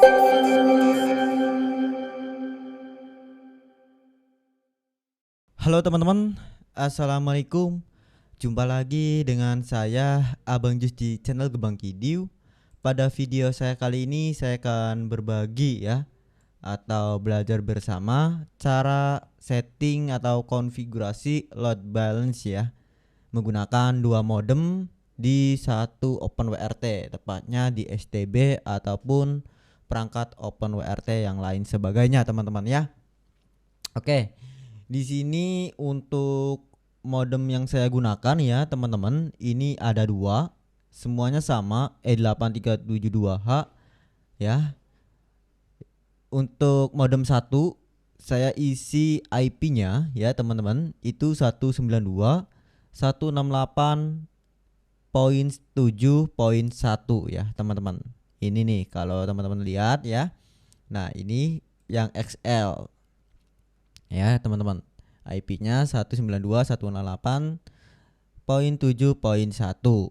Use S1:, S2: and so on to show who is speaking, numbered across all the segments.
S1: Halo teman-teman, assalamualaikum. Jumpa lagi dengan saya Abang Jus di channel Gebang Kidiu. Pada video saya kali ini saya akan berbagi atau belajar bersama cara setting atau konfigurasi load balance menggunakan dua modem di satu OpenWRT, tepatnya di STB ataupun perangkat OpenWRT yang lain sebagainya teman-teman ya. Oke. Di sini untuk modem yang saya gunakan ya teman-teman, ini ada dua, semuanya sama E8372H ya. Untuk modem 1 saya isi IP-nya ya teman-teman, itu 192.168.7.1 ya teman-teman. Ini nih kalau teman-teman lihat ya. Nah, ini yang XL ya teman-teman, IP-nya 192.168.7.1.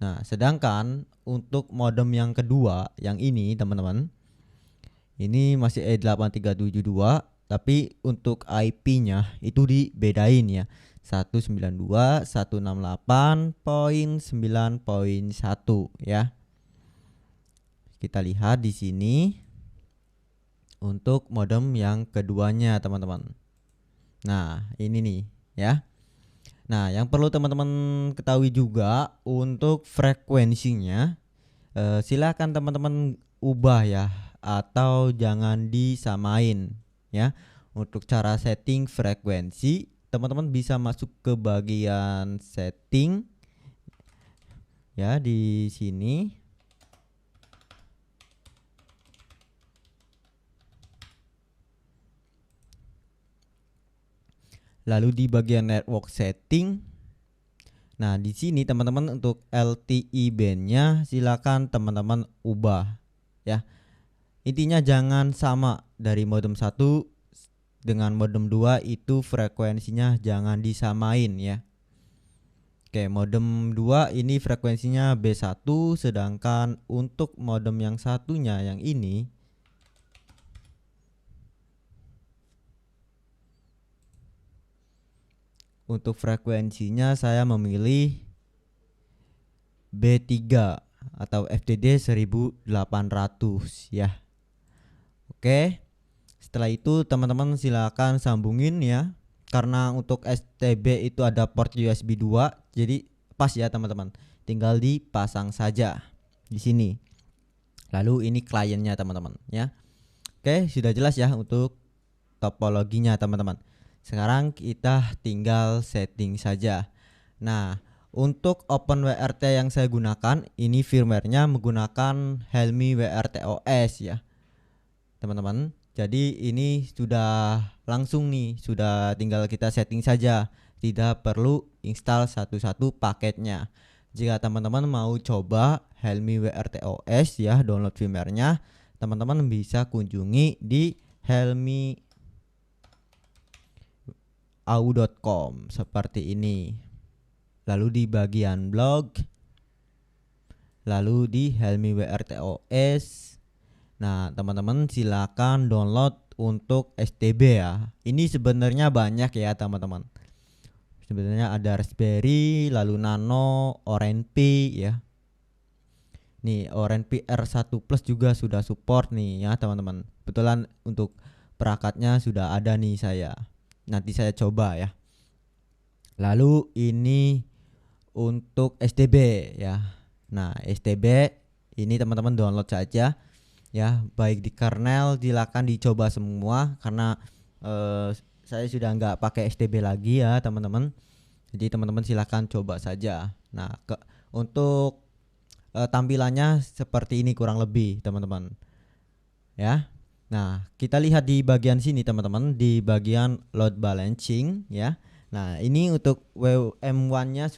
S1: Nah, sedangkan untuk modem yang kedua yang ini teman-teman, ini masih E8372, tapi untuk IP-nya itu dibedain ya, 192.168.9.1 ya. Kita lihat di sini untuk modem yang keduanya teman-teman. Nah, ini nih ya. Nah, yang perlu teman-teman ketahui juga untuk frekuensinya, silakan teman-teman ubah ya, atau jangan disamain ya. Untuk cara setting frekuensi, teman-teman bisa masuk ke bagian setting ya di sini. Lalu di bagian network setting. Nah, di sini teman-teman untuk LTE band-nya silakan teman-teman ubah ya. Intinya jangan sama dari modem 1 dengan modem 2, itu frekuensinya jangan disamain ya. Oke, modem 2 ini frekuensinya B1, sedangkan untuk modem yang satunya yang ini untuk frekuensinya saya memilih B3 atau FDD 1800 ya. Oke. Setelah itu teman-teman silakan sambungin ya. Karena untuk STB itu ada port USB 2, jadi pas ya teman-teman. Tinggal dipasang saja di sini. Lalu ini kliennya teman-teman ya. Oke, sudah jelas ya untuk topologinya teman-teman. Sekarang kita tinggal setting saja. Nah, untuk OpenWRT yang saya gunakan, ini firmware-nya menggunakan Helmi WRT OS ya teman-teman. Jadi ini sudah langsung nih, sudah tinggal kita setting saja, tidak perlu install satu-satu paketnya. Jika teman-teman mau coba Helmi WRT OS ya, download firmware-nya, teman-teman bisa kunjungi di helmiau.com seperti ini. Lalu di bagian blog, lalu di Helmi WRT OS. Nah, teman-teman silakan download untuk STB ya. Ini sebenarnya banyak ya teman-teman. Sebenarnya ada Raspberry, lalu Nano, Orange Pi ya. Nih, Orange Pi R1 Plus juga sudah support nih ya teman-teman. Kebetulan untuk perangkatnya sudah ada nih saya. Nanti saya coba ya. Lalu ini untuk STB ya. Nah, STB ini teman-teman download saja ya, baik di kernel silakan dicoba semua, karena saya sudah nggak pakai STB lagi ya teman-teman. Jadi teman-teman silakan coba saja. Nah, untuk tampilannya seperti ini kurang lebih teman-teman ya. Nah, kita lihat di bagian sini teman-teman, di bagian load balancing ya. Nah, ini untuk WM1-nya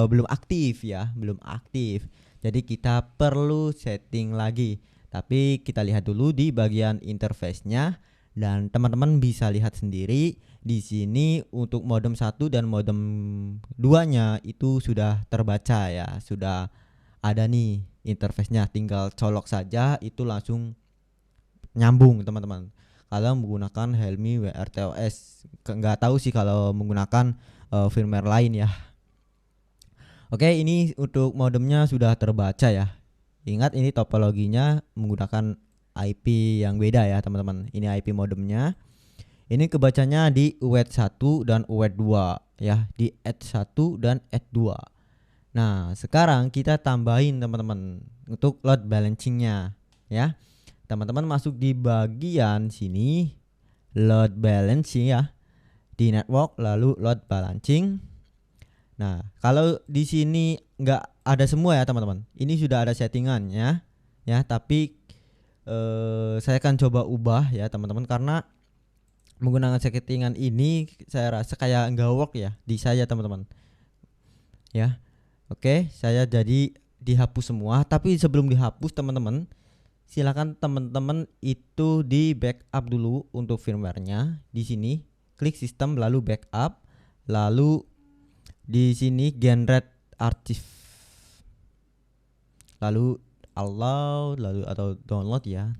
S1: belum aktif ya, belum aktif. Jadi kita perlu setting lagi. Tapi kita lihat dulu di bagian interface-nya, dan teman-teman bisa lihat sendiri di sini untuk modem 1 dan modem 2-nya itu sudah terbaca ya, sudah ada nih interface-nya, tinggal colok saja itu langsung nyambung teman-teman kalau menggunakan Helmi WRTOS. Nggak tahu sih kalau menggunakan firmware lain ya. Oke, ini untuk modemnya sudah terbaca ya. Ingat ini topologinya menggunakan IP yang beda ya teman-teman. Ini IP modemnya. Ini kebacanya di UWET 1 dan UWET 2 ya, di ETH 1 dan ETH 2. Nah, sekarang kita tambahin teman-teman untuk load balancingnya ya. Teman-teman masuk di bagian sini load balancing ya, di network lalu load balancing. Nah, kalau di sini nggak ada semua ya teman-teman. Ini sudah ada settingannya ya, tapi saya akan coba ubah ya teman-teman, karena menggunakan settingan ini saya rasa kayak nggak work ya di saya teman-teman ya. Oke, saya jadi dihapus semua, tapi sebelum dihapus teman-teman, silakan teman-teman itu di backup dulu untuk firmware-nya. Di sini klik sistem lalu backup, lalu di sini generate archive, lalu allow, lalu atau download ya.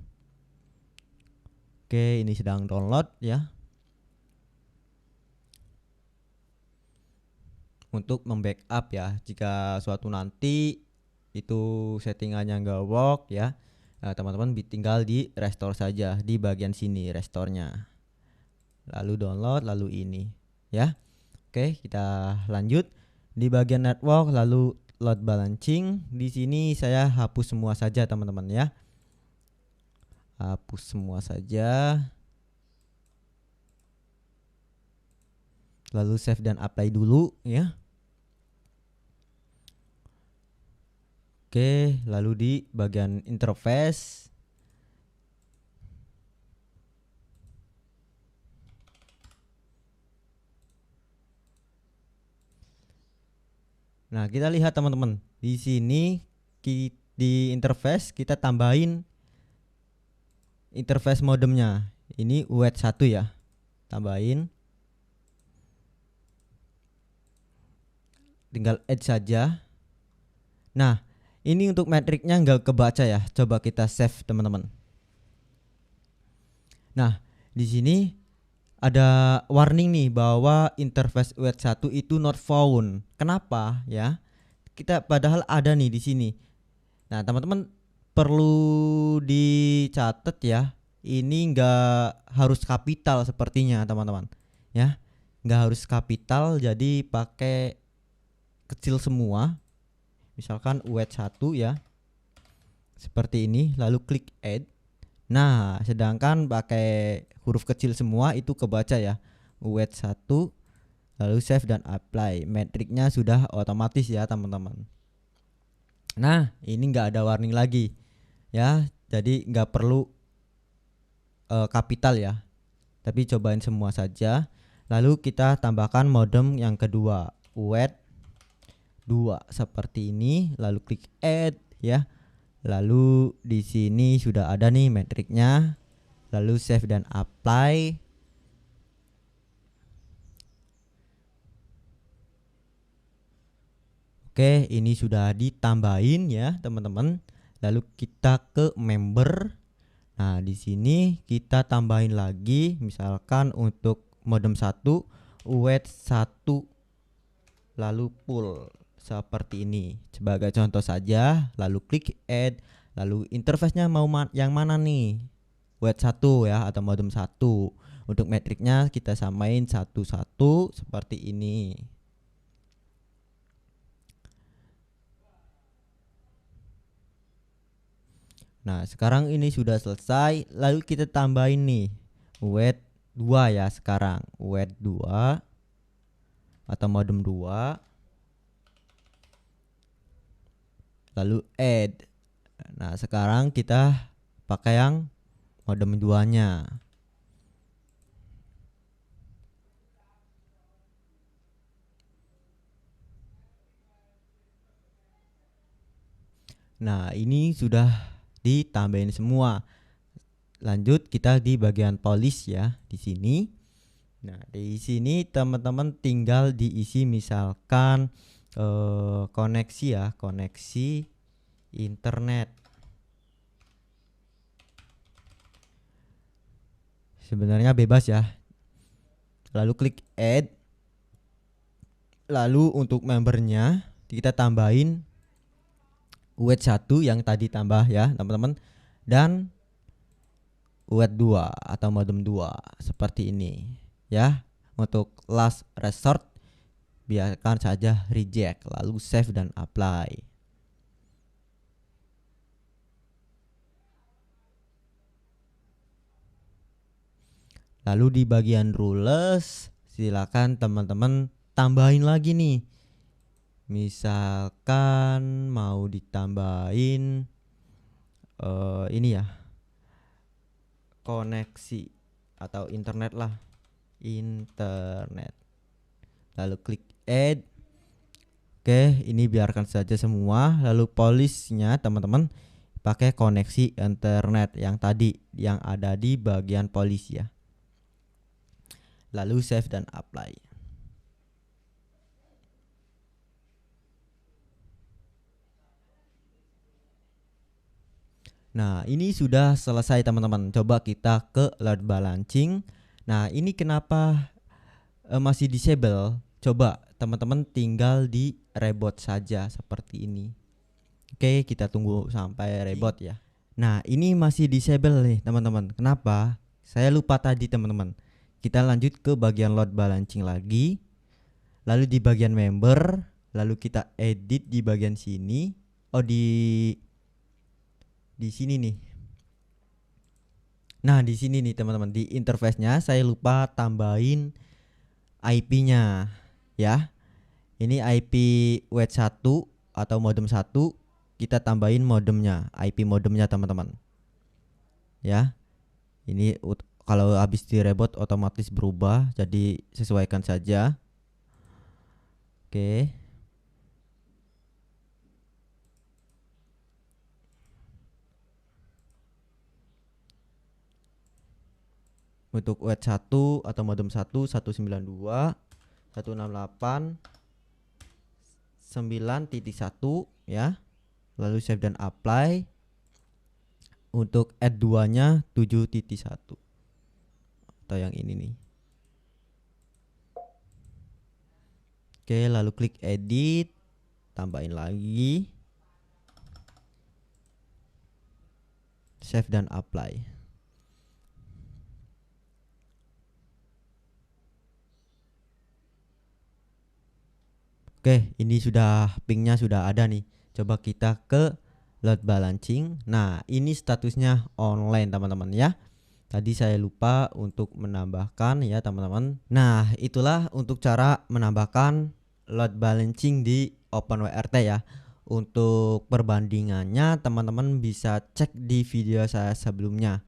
S1: Oke, ini sedang download ya. Untuk membackup ya, jika suatu nanti itu settingannya nggak work ya, teman-teman tinggal di restore saja di bagian sini restore-nya, lalu download, lalu ini ya. Oke, kita lanjut di bagian network lalu load balancing. Di sini saya hapus semua saja teman-teman ya, hapus semua saja, lalu save dan apply dulu ya. Oke, lalu di bagian interface nah kita lihat teman-teman, di sini di interface kita tambahin interface modemnya. Ini UWET 1 ya, tambahin, tinggal add saja. Nah, ini untuk metriknya nggak kebaca ya. Coba kita save teman-teman. Nah, di sini ada warning nih bahwa interface UWET 1 itu not found. Kenapa ya? Kita padahal ada nih di sini. Nah, teman-teman perlu dicatat ya. Ini nggak harus kapital sepertinya teman-teman. Ya, nggak harus kapital. Jadi pakai kecil semua. Misalkan UWET 1 ya, seperti ini, lalu klik add. Nah, sedangkan pakai huruf kecil semua itu kebaca ya, UWET 1, lalu save dan apply. Metriknya sudah otomatis ya teman-teman. Nah, ini nggak ada warning lagi ya, jadi nggak perlu kapital ya, tapi cobain semua saja. Lalu kita tambahkan modem yang kedua, UWET 2 seperti ini, lalu klik add ya. Lalu di sini sudah ada nih metriknya, lalu save dan apply. Oke, ini sudah ditambahin ya teman-teman. Lalu kita ke member. Nah, di sini kita tambahin lagi, misalkan untuk modem 1 UWET 1 lalu full seperti ini sebagai contoh saja, lalu klik add, lalu interface-nya mau yang mana nih, UWET 1 ya atau modem 1. Untuk metriknya kita samain 1 1 seperti ini. Nah, sekarang ini sudah selesai, lalu kita tambahin nih UWET 2 ya, sekarang UWET 2 atau modem 2, lalu add. Nah, sekarang kita pakai yang modem 2-nya. Nah, ini sudah ditambahin semua. Lanjut kita di bagian polish ya, di sini. Nah, di sini teman-teman tinggal diisi misalkan koneksi ya, koneksi internet. sebenarnya bebas ya. Lalu klik add. Lalu untuk membernya kita tambahin UET 1 yang tadi tambah ya teman-teman, dan UET 2 atau modem 2 seperti ini ya. Untuk last resort biarkan saja reject, lalu save dan apply. Lalu di bagian rules silakan teman-teman tambahin lagi nih. Misalkan mau ditambahin ini ya, koneksi atau internet lah, internet. Lalu klik add. Oke, ini biarkan saja semua. Lalu polishnya teman-teman pakai koneksi internet yang tadi yang ada di bagian polish ya. Lalu save dan apply. Nah, ini sudah selesai teman-teman. Coba kita ke load balancing. Nah, ini kenapa masih disable? Coba teman-teman tinggal di reboot saja seperti ini. Oke, kita tunggu sampai reboot ya. Nah, ini masih disable nih teman-teman. Kenapa? Saya lupa tadi teman-teman. Kita lanjut ke bagian load balancing lagi. Lalu di bagian member, lalu kita edit di bagian sini. Oh, di sini nih. Nah, di sini nih teman-teman, di interface-nya saya lupa tambahin IP-nya ya. Ini IP UET 1 atau modem 1, kita tambahin modemnya, IP modemnya teman-teman. Ya. Ini kalau habis di reboot otomatis berubah, jadi sesuaikan saja. Oke. Untuk UET 1 atau modem 1 192 168 9.1 ya. Lalu save dan apply. Untuk add 2-nya 7.1 atau yang ini nih. Oke, lalu klik edit, tambahin lagi, save dan apply. Oke, ini sudah pingnya sudah ada nih. Coba kita ke load balancing. Nah, ini statusnya online teman-teman ya. Tadi saya lupa untuk menambahkan ya teman-teman. Nah, itulah untuk cara menambahkan load balancing di OpenWRT ya. Untuk perbandingannya teman-teman bisa cek di video saya sebelumnya.